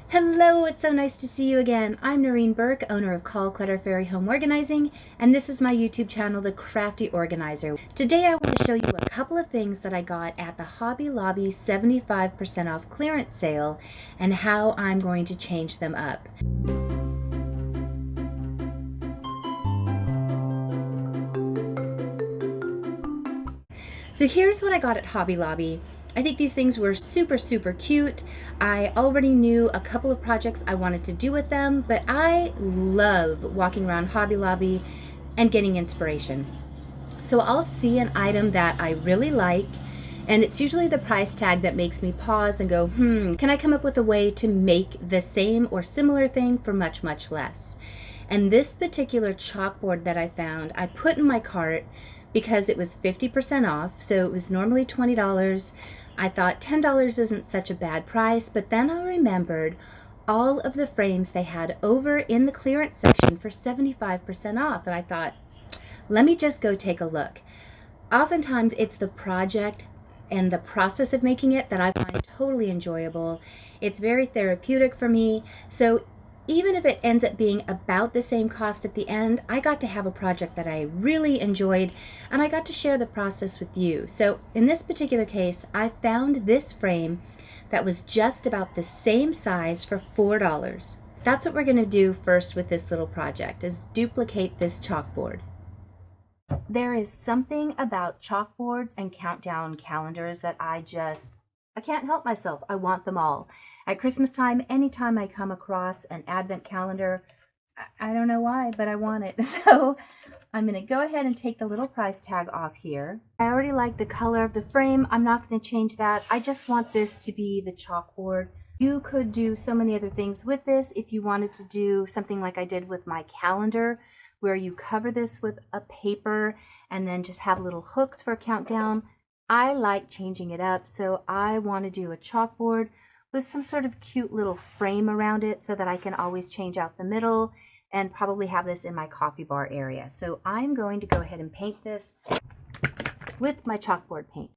Hello, it's so nice to see you again. I'm Noreen Burke, owner of Call Clutter Fairy Home Organizing, and this is my YouTube channel, The Crafty Organizer. Today I want to show you a couple of things that I got at the Hobby Lobby 75% off clearance sale and how I'm going to change them up. So here's what I got at Hobby Lobby. I think these things were super cute. I already knew a couple of projects I wanted to do with them, but I love walking around Hobby Lobby and getting inspiration. So I'll see an item that I really like, and it's usually the price tag that makes me pause and go, can I come up with a way to make the same or similar thing for much less? And this particular chalkboard that I found, I put in my cart because it was 50% off, so it was normally $20. I thought $10 isn't such a bad price, but then I remembered all of the frames they had over in the clearance section for 75% off, and I thought, let me just go take a look. Oftentimes it's the project and the process of making it that I find totally enjoyable. It's very therapeutic for me, so even if it ends up being about the same cost at the end, I got to have a project that I really enjoyed, and I got to share the process with you. So in this particular case, I found this frame that was just about the same size for $4. That's what we're going to do first with this little project, is duplicate this chalkboard. There is something about chalkboards and countdown calendars that I can't help myself. I want them all. At Christmas time, anytime I come across an advent calendar, I don't know why, but I want it. So I'm going to go ahead and take the little price tag off here. I already like the color of the frame. I'm not going to change that. I just want this to be the chalkboard. You could do so many other things with this if you wanted to do something like I did with my calendar, where you cover this with a paper and then just have little hooks for a countdown. I like changing it up, so I want to do a chalkboard with some sort of cute little frame around it so that I can always change out the middle and probably have this in my coffee bar area. So I'm going to go ahead and paint this with my chalkboard paint.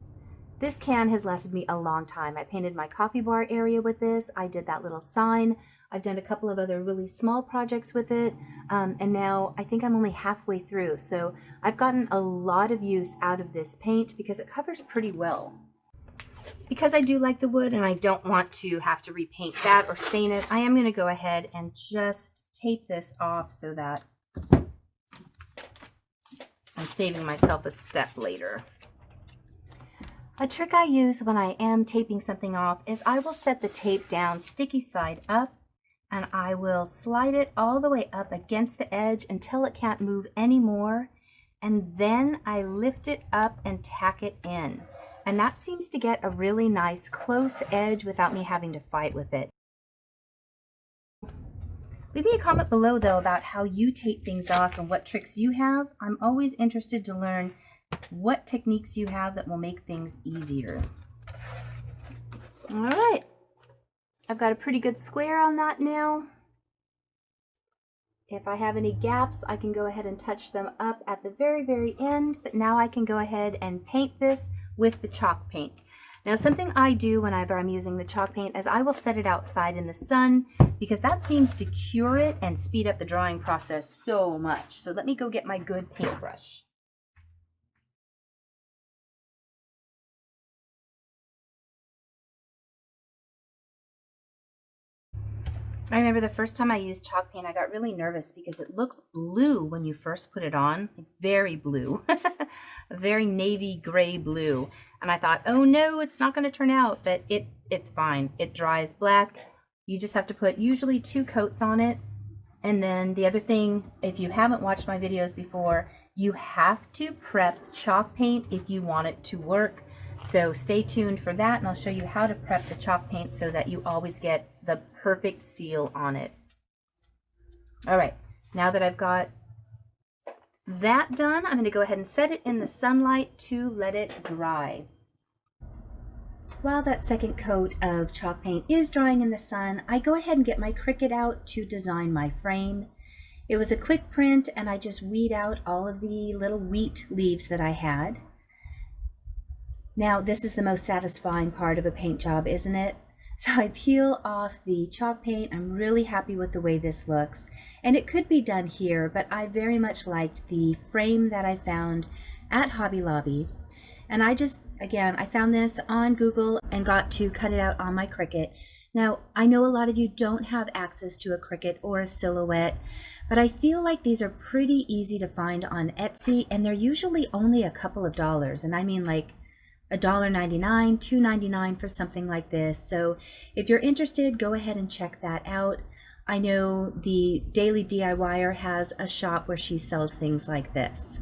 This can has lasted me a long time. I painted my coffee bar area with this. I did that little sign. I've done a couple of other really small projects with it, and now I think I'm only halfway through. So I've gotten a lot of use out of this paint because it covers pretty well. Because I do like the wood and I don't want to have to repaint that or stain it, I am going to go ahead and just tape this off so that I'm saving myself a step later. A trick I use when I am taping something off is I will set the tape down sticky side up, and I will slide it all the way up against the edge until it can't move anymore, and then I lift it up and tack it in. And that seems to get a really nice close edge without me having to fight with it. Leave me a comment below though about how you tape things off and what tricks you have. I'm always interested to learn what techniques you have that will make things easier. All right, I've got a pretty good square on that now. If I have any gaps, I can go ahead and touch them up at the very end, but now I can go ahead and paint this with the chalk paint. Now, something I do whenever I'm using the chalk paint is I will set it outside in the sun because that seems to cure it and speed up the drawing process so much. So let me go get my good paintbrush. I remember the first time I used chalk paint, I got really nervous because it looks blue when you first put it on, very blue, a very navy gray blue. And I thought, oh no, it's not going to turn out, but it's fine. It dries black. You just have to put usually 2 coats on it. And then the other thing, if you haven't watched my videos before, you have to prep chalk paint if you want it to work. So stay tuned for that, and I'll show you how to prep the chalk paint so that you always get the perfect seal on it. All right, now that I've got that done, I'm going to go ahead and set it in the sunlight to let it dry. While that second coat of chalk paint is drying in the sun, I go ahead and get my Cricut out to design my frame. It was a quick print, and I just weed out all of the little wheat leaves that I had. Now, this is the most satisfying part of a paint job, isn't it? So I peel off the chalk paint. I'm really happy with the way this looks. And it could be done here, but I very much liked the frame that I found at Hobby Lobby. And I just, again, I found this on Google and got to cut it out on my Cricut. Now, I know a lot of you don't have access to a Cricut or a Silhouette, but I feel like these are pretty easy to find on Etsy, and they're usually only a couple of dollars. And I mean like $1.99, $2.99 for something like this. So if you're interested, go ahead and check that out. I know the Daily DIYer has a shop where she sells things like this.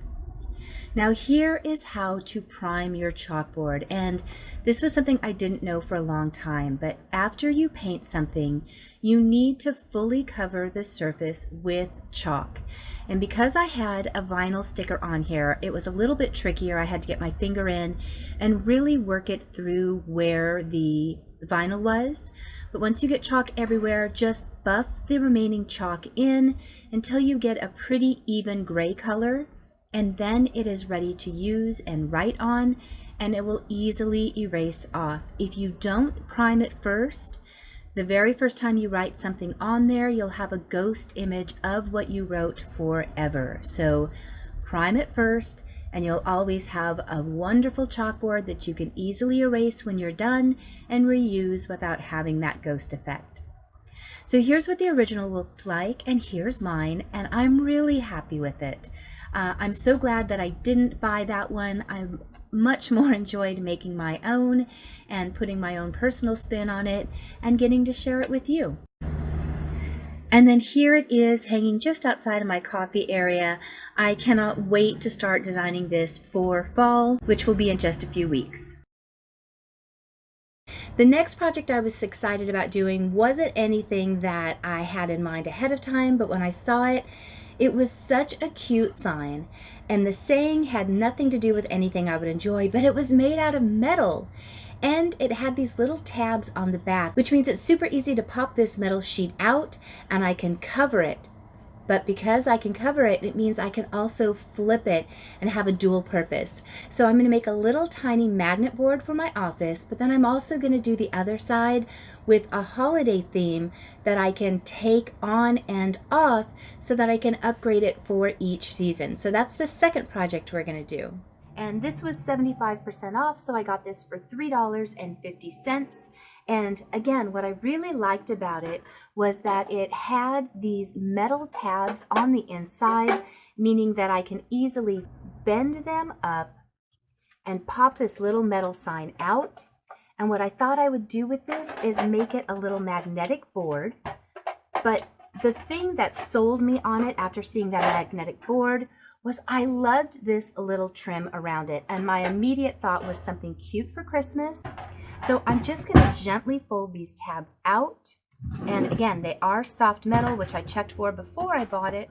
Now here is how to prime your chalkboard, and this was something I didn't know for a long time, but after you paint something, you need to fully cover the surface with chalk. And because I had a vinyl sticker on here, it was a little bit trickier. I had to get my finger in and really work it through where the vinyl was. But once you get chalk everywhere, just buff the remaining chalk in until you get a pretty even gray color. And then it is ready to use and write on, and it will easily erase off. If you don't prime it first, the very first time you write something on there, you'll have a ghost image of what you wrote forever. So prime it first, and you'll always have a wonderful chalkboard that you can easily erase when you're done and reuse without having that ghost effect. So here's what the original looked like, and here's mine, and I'm really happy with it. I'm so glad that I didn't buy that one. I much more enjoyed making my own and putting my own personal spin on it and getting to share it with you. And then here it is hanging just outside of my coffee area. I cannot wait to start designing this for fall, which will be in just a few weeks. The next project I was excited about doing wasn't anything that I had in mind ahead of time, but when I saw it, it was such a cute sign, and the saying had nothing to do with anything I would enjoy, but it was made out of metal. And it had these little tabs on the back, which means it's super easy to pop this metal sheet out and I can cover it. But because I can cover it, it means I can also flip it and have a dual purpose. So I'm going to make a little tiny magnet board for my office, but then I'm also going to do the other side with a holiday theme that I can take on and off so that I can upgrade it for each season. So that's the second project we're going to do. And this was 75% off, so I got this for $3.50. And again, what I really liked about it was that it had these metal tabs on the inside, meaning that I can easily bend them up and pop this little metal sign out. And what I thought I would do with this is make it a little magnetic board. But the thing that sold me on it after seeing that magnetic board was I loved this little trim around it. And my immediate thought was something cute for Christmas. So I'm just going to gently fold these tabs out. And again, they are soft metal, which I checked for before I bought it.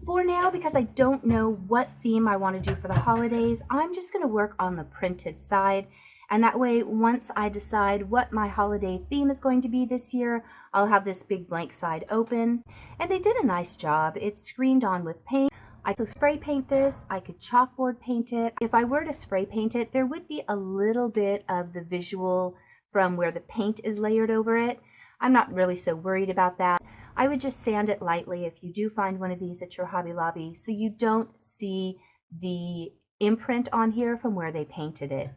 For now, because I don't know what theme I want to do for the holidays, I'm just going to work on the printed side. And that way, once I decide what my holiday theme is going to be this year, I'll have this big blank side open. And they did a nice job. It's screened on with paint. I could spray paint this, I could chalkboard paint it. If I were to spray paint it, there would be a little bit of the visual from where the paint is layered over it. I'm not really so worried about that. I would just sand it lightly if you do find one of these at your Hobby Lobby so you don't see the imprint on here from where they painted it.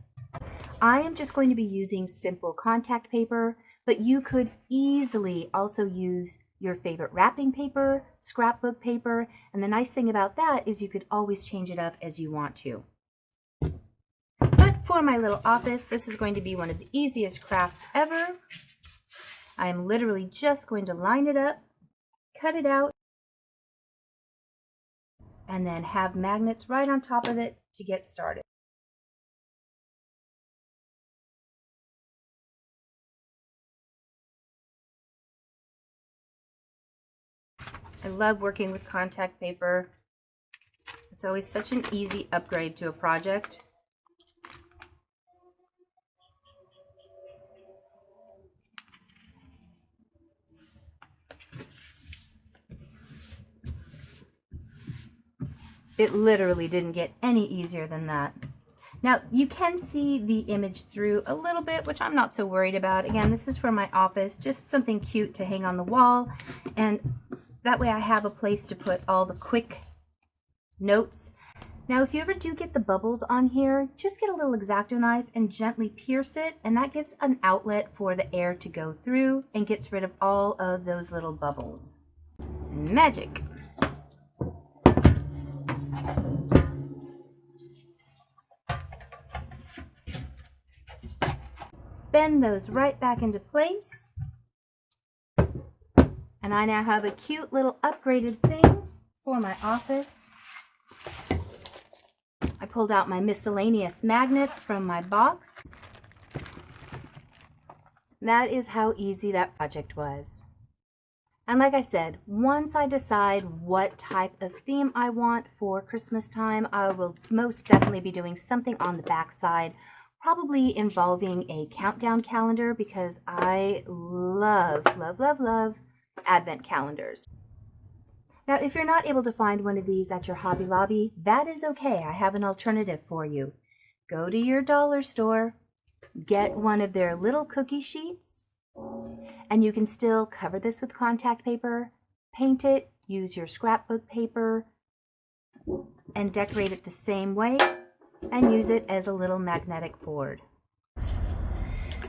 I am just going to be using simple contact paper, but you could easily also use your favorite wrapping paper, scrapbook paper, and the nice thing about that is you could always change it up as you want to. But for my little office, this is going to be one of the easiest crafts ever. I am literally just going to line it up, cut it out, and then have magnets right on top of it to get started. I love working with contact paper. It's always such an easy upgrade to a project. It literally didn't get any easier than that. Now you can see the image through a little bit, which I'm not so worried about. Again, this is for my office, just something cute to hang on the wall, and that way I have a place to put all the quick notes. Now if you ever do get the bubbles on here, just get a little X-Acto knife and gently pierce it, and that gives an outlet for the air to go through and gets rid of all of those little bubbles. Magic! Bend those right back into place. And I now have a cute little upgraded thing for my office. I pulled out my miscellaneous magnets from my box. That is how easy that project was. And like I said, once I decide what type of theme I want for Christmas time, I will most definitely be doing something on the back side, probably involving a countdown calendar, because I love, love, love, love Advent calendars. Now, if you're not able to find one of these at your Hobby Lobby, that is okay. I have an alternative for you. Go to your dollar store, get one of their little cookie sheets, and you can still cover this with contact paper, paint it, use your scrapbook paper, and decorate it the same way, and use it as a little magnetic board.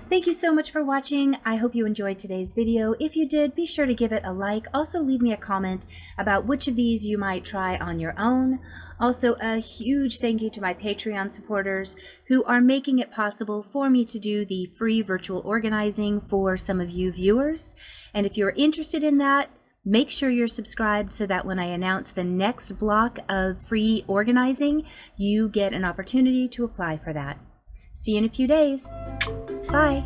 Thank you so much for watching. I hope you enjoyed today's video. If you did, be sure to give it a like. Also leave me a comment about which of these you might try on your own. Also, a huge thank you to my Patreon supporters who are making it possible for me to do the free virtual organizing for some of you viewers. And if you're interested in that, make sure you're subscribed so that when I announce the next block of free organizing, you get an opportunity to apply for that. See you in a few days. Bye.